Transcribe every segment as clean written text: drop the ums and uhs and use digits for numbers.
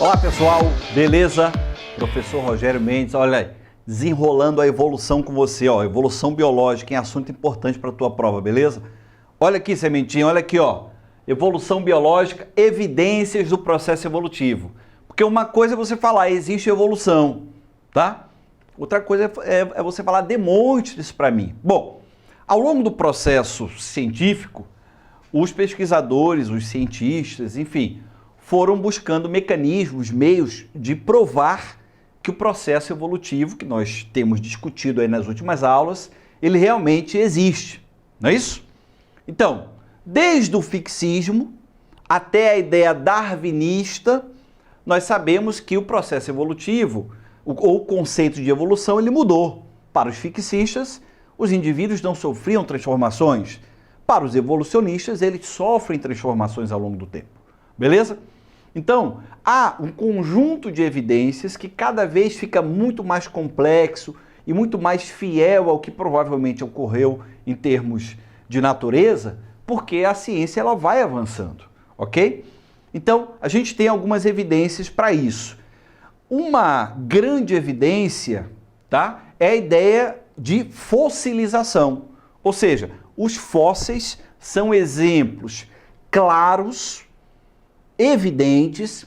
Olá pessoal, beleza? Professor Rogério Mendes, olha aí, desenrolando a evolução com você, ó, evolução biológica, é assunto importante para a tua prova, beleza? Olha aqui, sementinha, olha aqui, ó, evolução biológica, evidências do processo evolutivo. Porque uma coisa é você falar, existe evolução, tá? Outra coisa é você falar, demonstre isso para mim. Bom, ao longo do processo científico, os pesquisadores, os cientistas, enfim, foram buscando mecanismos, meios de provar que o processo evolutivo, que nós temos discutido aí nas últimas aulas, ele realmente existe, não é isso? Então, desde o fixismo até a ideia darwinista, nós sabemos que o processo evolutivo, ou o conceito de evolução, ele mudou. Para os fixistas, os indivíduos não sofriam transformações. Para os evolucionistas, eles sofrem transformações ao longo do tempo. Beleza? Então, há um conjunto de evidências que cada vez fica muito mais complexo e muito mais fiel ao que provavelmente ocorreu em termos de natureza, porque a ciência ela vai avançando, ok? Então, a gente tem algumas evidências para isso. Uma grande evidência, tá, é a ideia de fossilização, ou seja, os fósseis são exemplos claros, evidentes,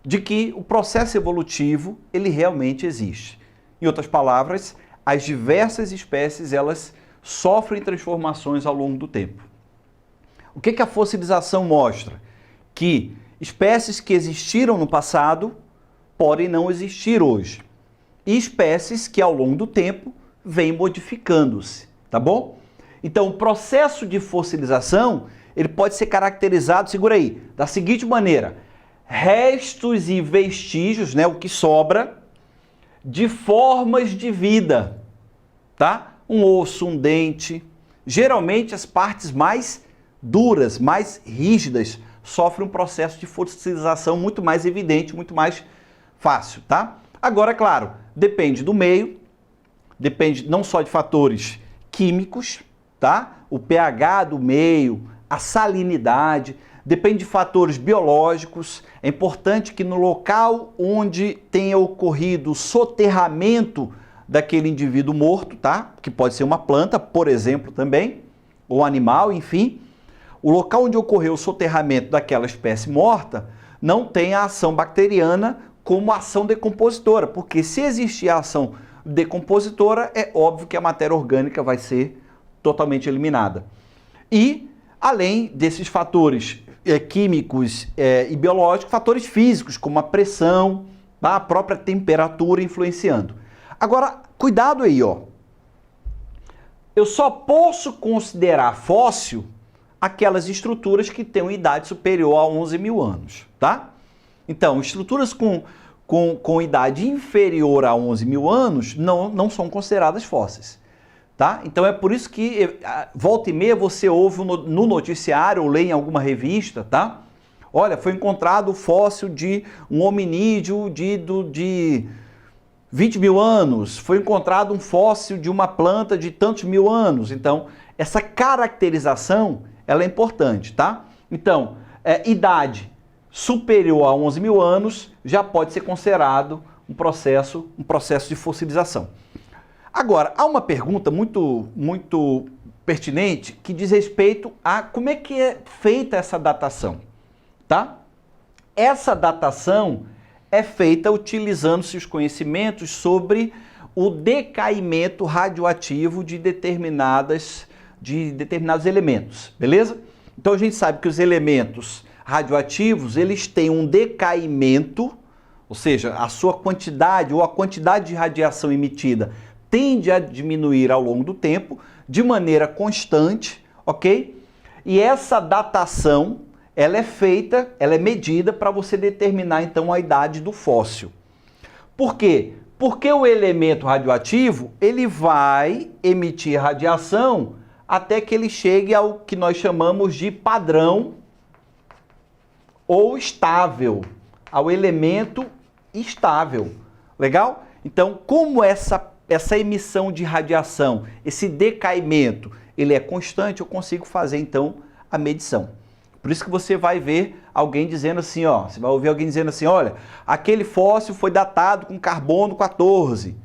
de que o processo evolutivo ele realmente existe. Em outras palavras, as diversas espécies elas sofrem transformações ao longo do tempo. O que a fossilização mostra? Que espécies que existiram no passado podem não existir hoje. E espécies que ao longo do tempo vêm modificando-se, tá bom? Então, o processo de fossilização, ele pode ser caracterizado, segura aí, da seguinte maneira: restos e vestígios, né, o que sobra, de formas de vida, tá? Um osso, um dente. Geralmente, as partes mais duras, mais rígidas, sofrem um processo de fossilização muito mais evidente, muito mais fácil, tá? Agora, claro, depende do meio, depende não só de fatores químicos, tá? O pH do meio, a salinidade, depende de fatores biológicos. É importante que no local onde tenha ocorrido o soterramento daquele indivíduo morto, tá? Que pode ser uma planta, por exemplo, também, ou animal, enfim, o local onde ocorreu o soterramento daquela espécie morta não tem a ação bacteriana como ação decompositora, porque se existir a ação decompositora, é óbvio que a matéria orgânica vai ser totalmente eliminada. E, além desses fatores químicos e biológicos, fatores físicos, como a pressão, tá? A própria temperatura influenciando. Agora, cuidado aí, ó. Eu só posso considerar fóssil aquelas estruturas que têm uma idade superior a 11 mil anos, tá? Então, estruturas com idade inferior a 11 mil anos não são consideradas fósseis, tá? Então, é por isso que volta e meia você ouve no noticiário ou lê em alguma revista, tá? Olha, foi encontrado o fóssil de um hominídeo de 20 mil anos, foi encontrado um fóssil de uma planta de tantos mil anos. Então, essa caracterização ela é importante, tá? Então, idade superior a 11 mil anos já pode ser considerado um processo de fossilização. Agora, há uma pergunta muito pertinente que diz respeito a como é que é feita essa datação, tá? Essa datação é feita utilizando-se os conhecimentos sobre o decaimento radioativo de determinados elementos, beleza? Então a gente sabe que os elementos radioativos, eles têm um decaimento, ou seja, a sua quantidade ou a quantidade de radiação emitida tende a diminuir ao longo do tempo, de maneira constante, ok? E essa datação, ela é medida para você determinar então a idade do fóssil. Por quê? Porque o elemento radioativo, ele vai emitir radiação até que ele chegue ao que nós chamamos de padrão ou estável, ao elemento estável. Legal? Então, como essa emissão de radiação, esse decaimento, ele é constante, eu consigo fazer então a medição. Por isso que você vai ver alguém dizendo assim, ó, você vai ouvir alguém dizendo assim, olha, aquele fóssil foi datado com carbono 14,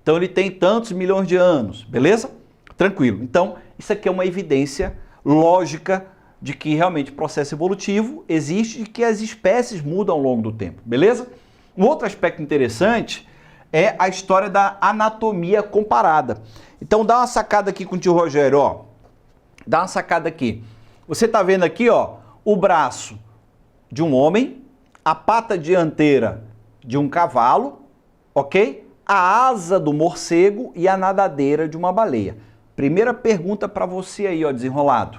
então ele tem tantos milhões de anos, beleza? Tranquilo. Então, isso aqui é uma evidência lógica de que realmente o processo evolutivo existe e que as espécies mudam ao longo do tempo, beleza? Um outro aspecto interessante é a história da anatomia comparada. Então, dá uma sacada aqui com o tio Rogério, ó. Dá uma sacada aqui. Você está vendo aqui, ó, o braço de um homem, a pata dianteira de um cavalo, ok? A asa do morcego e a nadadeira de uma baleia. Primeira pergunta para você aí, ó, desenrolado.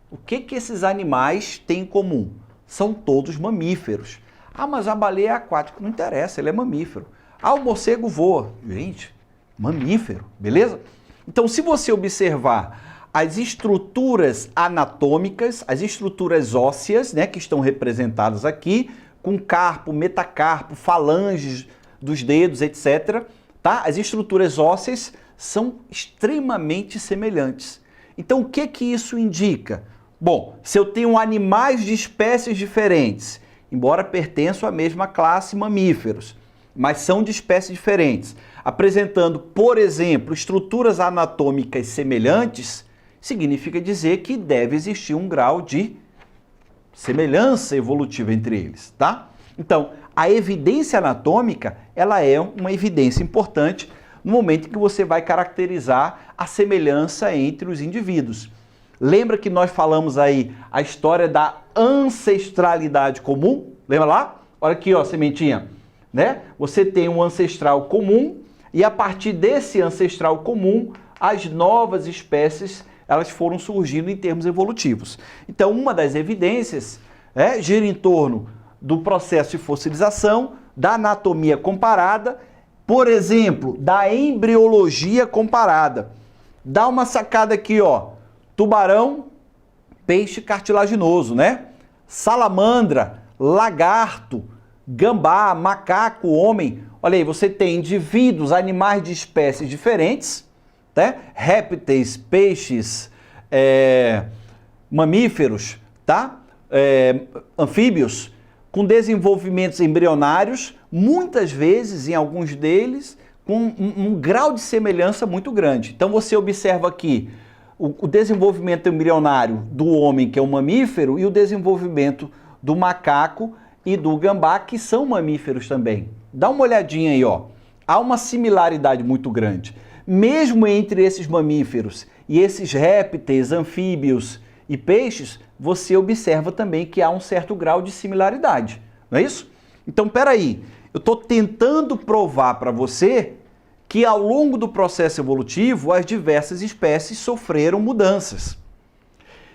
O que esses animais têm em comum? São todos mamíferos. Ah, mas a baleia é aquática. Não interessa, ele é mamífero. Ah, o morcego voa. Gente, mamífero, beleza? Então, se você observar as estruturas anatômicas, as estruturas ósseas, né, que estão representadas aqui, com carpo, metacarpo, falanges dos dedos, etc., tá? As estruturas ósseas são extremamente semelhantes. Então, o que isso indica? Bom, se eu tenho animais de espécies diferentes, embora pertençam à mesma classe mamíferos, mas são de espécies diferentes, apresentando, por exemplo, estruturas anatômicas semelhantes, significa dizer que deve existir um grau de semelhança evolutiva entre eles, tá? Então, a evidência anatômica, ela é uma evidência importante no momento em que você vai caracterizar a semelhança entre os indivíduos. Lembra que nós falamos aí a história da ancestralidade comum? Lembra lá? Olha aqui, ó, sementinha, né? Você tem um ancestral comum e a partir desse ancestral comum, as novas espécies, elas foram surgindo em termos evolutivos. Então, uma das evidências gira em torno do processo de fossilização, da anatomia comparada, por exemplo, da embriologia comparada. Dá uma sacada aqui, ó. Tubarão, peixe cartilaginoso, né? Salamandra, lagarto, gambá, macaco, homem. Olha aí, você tem indivíduos, animais de espécies diferentes, né? Répteis, peixes, mamíferos, tá? Anfíbios, com desenvolvimentos embrionários, muitas vezes, em alguns deles, com um grau de semelhança muito grande. Então você observa aqui o desenvolvimento embrionário do homem, que é um mamífero, e o desenvolvimento do macaco e do gambá, que são mamíferos também. Dá uma olhadinha aí, ó. Há uma similaridade muito grande. Mesmo entre esses mamíferos e esses répteis, anfíbios e peixes, você observa também que há um certo grau de similaridade, não é isso? Então, peraí, eu estou tentando provar para você que ao longo do processo evolutivo as diversas espécies sofreram mudanças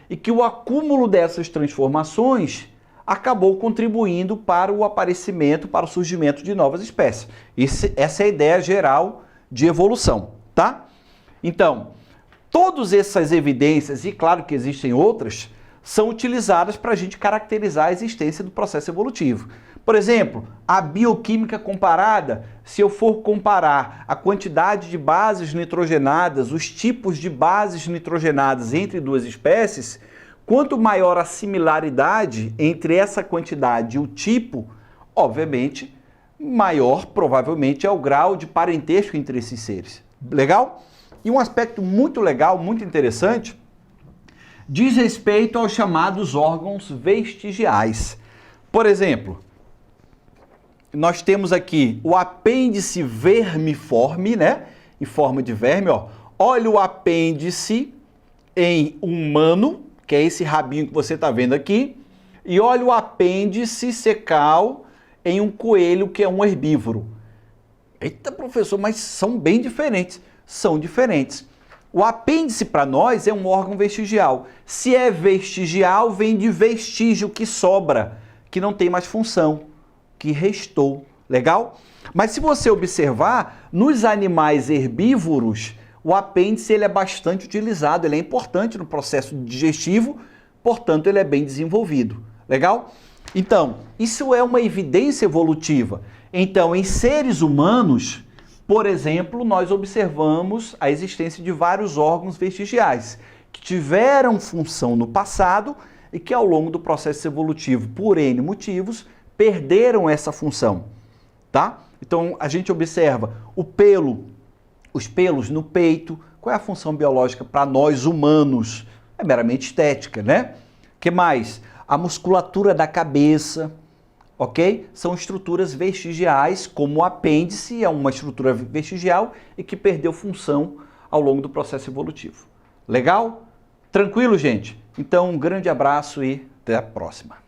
e que o acúmulo dessas transformações acabou contribuindo para o aparecimento, para o surgimento de novas espécies. Essa é a ideia geral de evolução, tá? Então, todas essas evidências, e claro que existem outras, são utilizadas para a gente caracterizar a existência do processo evolutivo. Por exemplo, a bioquímica comparada, se eu for comparar a quantidade de bases nitrogenadas, os tipos de bases nitrogenadas entre duas espécies, quanto maior a similaridade entre essa quantidade e o tipo, obviamente, maior provavelmente é o grau de parentesco entre esses seres. Legal? E um aspecto muito legal, muito interessante, diz respeito aos chamados órgãos vestigiais. Por exemplo, nós temos aqui o apêndice vermiforme, né? Em forma de verme, ó. Olha o apêndice em humano, que é esse rabinho que você está vendo aqui, e olha o apêndice secal em um coelho, que é um herbívoro. Eita, professor, mas são bem diferentes. São diferentes. O apêndice para nós é um órgão vestigial. Se é vestigial, vem de vestígio, que sobra, que não tem mais função, que restou. Legal? Mas se você observar, nos animais herbívoros, o apêndice ele é bastante utilizado, ele é importante no processo digestivo, portanto ele é bem desenvolvido. Legal? Então, isso é uma evidência evolutiva. Então, em seres humanos, por exemplo, nós observamos a existência de vários órgãos vestigiais que tiveram função no passado e que ao longo do processo evolutivo, por N motivos, perderam essa função, tá? Então a gente observa os pelos no peito. Qual é a função biológica para nós humanos? É meramente estética, né? Que mais? A musculatura da cabeça, ok? São estruturas vestigiais, como o apêndice é uma estrutura vestigial e que perdeu função ao longo do processo evolutivo. Legal? Tranquilo, gente? Então, um grande abraço e até a próxima.